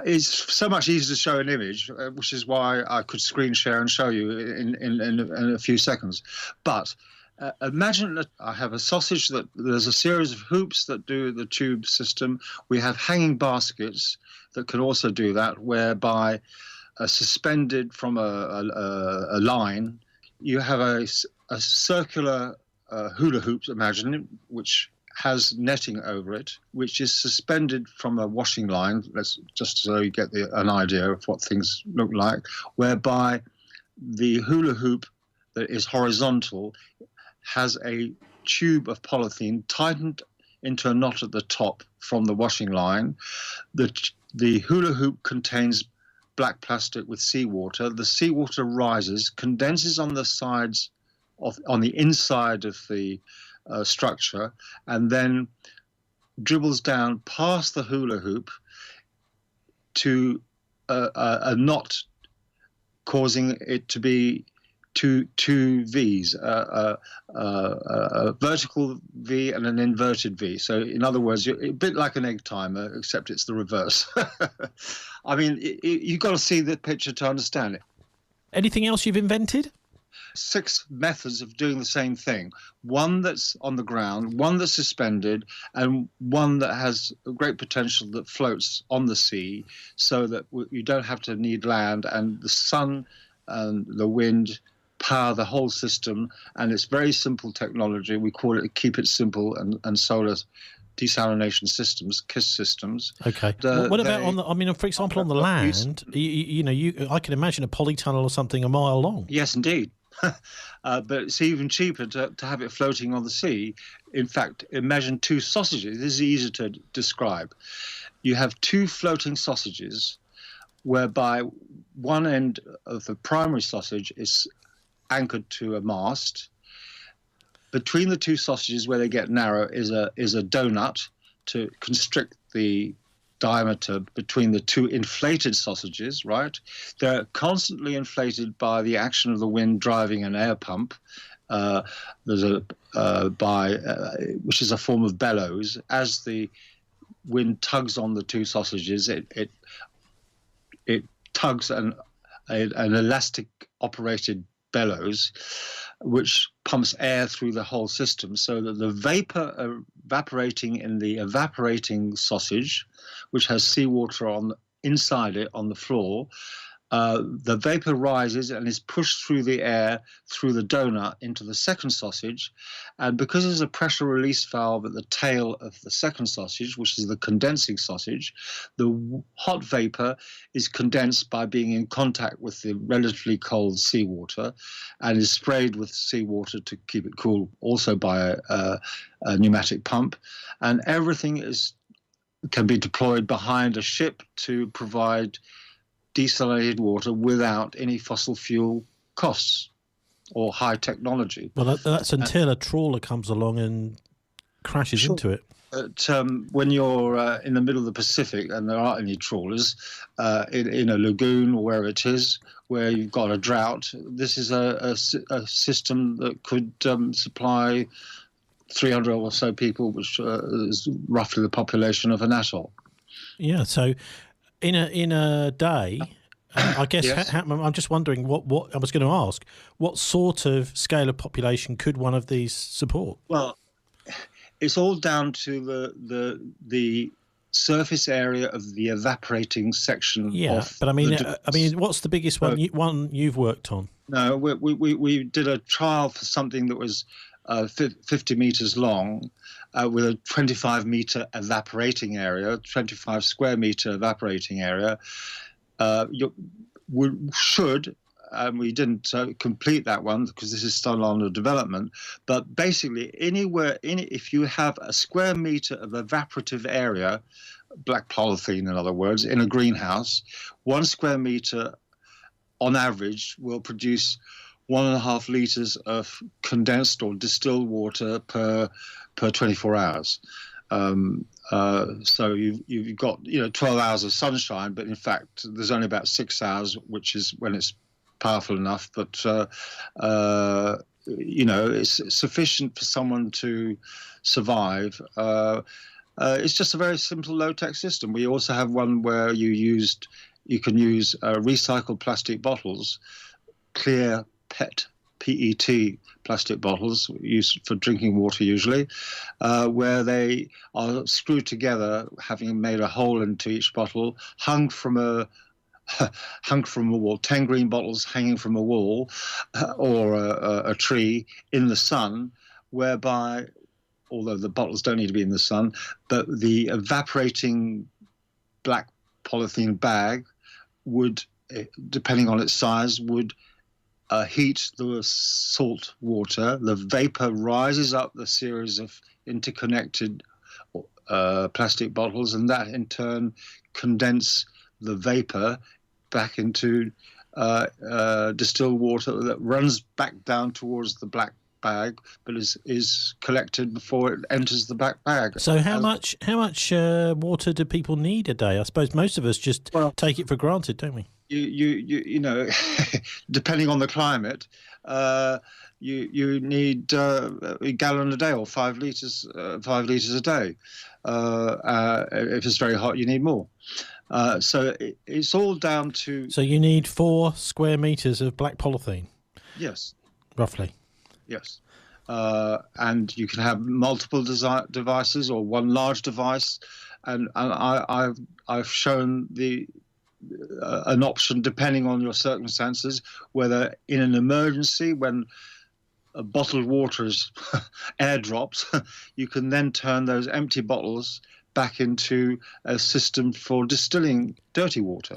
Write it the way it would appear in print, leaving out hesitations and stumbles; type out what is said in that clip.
It's so much easier to show an image, which is why I could screen share and show you in a few seconds. But imagine that I have a sausage that there's a series of hoops that do the tube system. We have hanging baskets that can also do that, whereby suspended from a line, you have a circular hula hoop, imagine it, which has netting over it, which is suspended from a washing line. Let's just so you get an idea of what things look like, whereby the hula hoop that is horizontal has a tube of polythene tightened into a knot at the top from the washing line. The hula hoop contains black plastic with seawater. The seawater rises, condenses on the sides on the inside of the structure, and then dribbles down past the hula hoop to a knot, causing it to be two V's, a vertical V and an inverted V. So in other words, you're a bit like an egg timer, except it's the reverse. I mean, you've got to see the picture to understand it. Anything else you've invented? 6 methods of doing the same thing. One that's on the ground, one that's suspended, and one that has a great potential that floats on the sea, so that you don't have to need land, and the sun and the wind power the whole system. And it's very simple technology. We call it Keep It Simple and Solar Desalination Systems, KISS systems. Okay. What about on the? I mean, for example, on the land, I can imagine a polytunnel or something a mile long. Yes, indeed. But it's even cheaper to have it floating on the sea. In fact, imagine 2 sausages. This is easy to describe. You have 2 floating sausages, whereby one end of the primary sausage is anchored to a mast. Between the 2 sausages, where they get narrow, is a doughnut to constrict the diameter between the 2 inflated sausages, right? They're constantly inflated by the action of the wind driving an air pump. There's which is a form of bellows. As the wind tugs on the 2 sausages, it tugs an elastic operated bellows, which pumps air through the whole system, so that the vapor evaporating in the evaporating sausage, which has seawater inside it on the floor, the vapor rises and is pushed through the air through the doughnut into the second sausage. And because there's a pressure release valve at the tail of the second sausage, which is the condensing sausage, the hot vapor is condensed by being in contact with the relatively cold seawater and is sprayed with seawater to keep it cool, also by a pneumatic pump. And everything can be deployed behind a ship to provide desalinated water without any fossil fuel costs or high technology. Well, that's until a trawler comes along and crashes into it. But when you're in the middle of the Pacific and there aren't any trawlers, in a lagoon or wherever it is, where you've got a drought, this is a system that could supply 300 or so people, which is roughly the population of an atoll. Yeah, so in a day, I guess. Yes. I'm just wondering what I was going to ask. What sort of scale of population could one of these support? Well, it's all down to the surface area of the evaporating section. Yeah, but I mean, what's the biggest one you've worked on? No, we did a trial for something that was 50 meters long, with a 25-meter evaporating area, 25 square meter evaporating area. We should, we didn't complete that one because this is still under development, but basically if you have a square meter of evaporative area, black polythene in other words, in a greenhouse, 1 square meter on average will produce 1.5 liters of condensed or distilled water per 24 hours. So you've got 12 hours of sunshine, but in fact there's only about 6 hours, which is when it's powerful enough. But it's sufficient for someone to survive. It's just a very simple low-tech system. We also have one where you can use recycled plastic bottles, clear PET plastic bottles used for drinking water usually, where they are screwed together, having made a hole into each bottle, hung from a wall, 10 green bottles hanging from a wall or a tree in the sun, whereby, although the bottles don't need to be in the sun, but the evaporating black polythene bag would, depending on its size, would heat the salt water. The vapor rises up the series of interconnected plastic bottles, and that in turn condense the vapor back into distilled water that runs back down towards the black bag, but is collected before it enters the black bag. So how much water do people need a day? I suppose most of us just take it for granted, don't we? You know, depending on the climate, you need a gallon a day or 5 litres a day. If it's very hot, you need more. So it's all down to. So you need 4 square meters of black polythene. Yes. Roughly. Yes. And you can have multiple devices or one large device, and I've shown an option depending on your circumstances, whether in an emergency when bottled water is airdropped, you can then turn those empty bottles back into a system for distilling dirty water.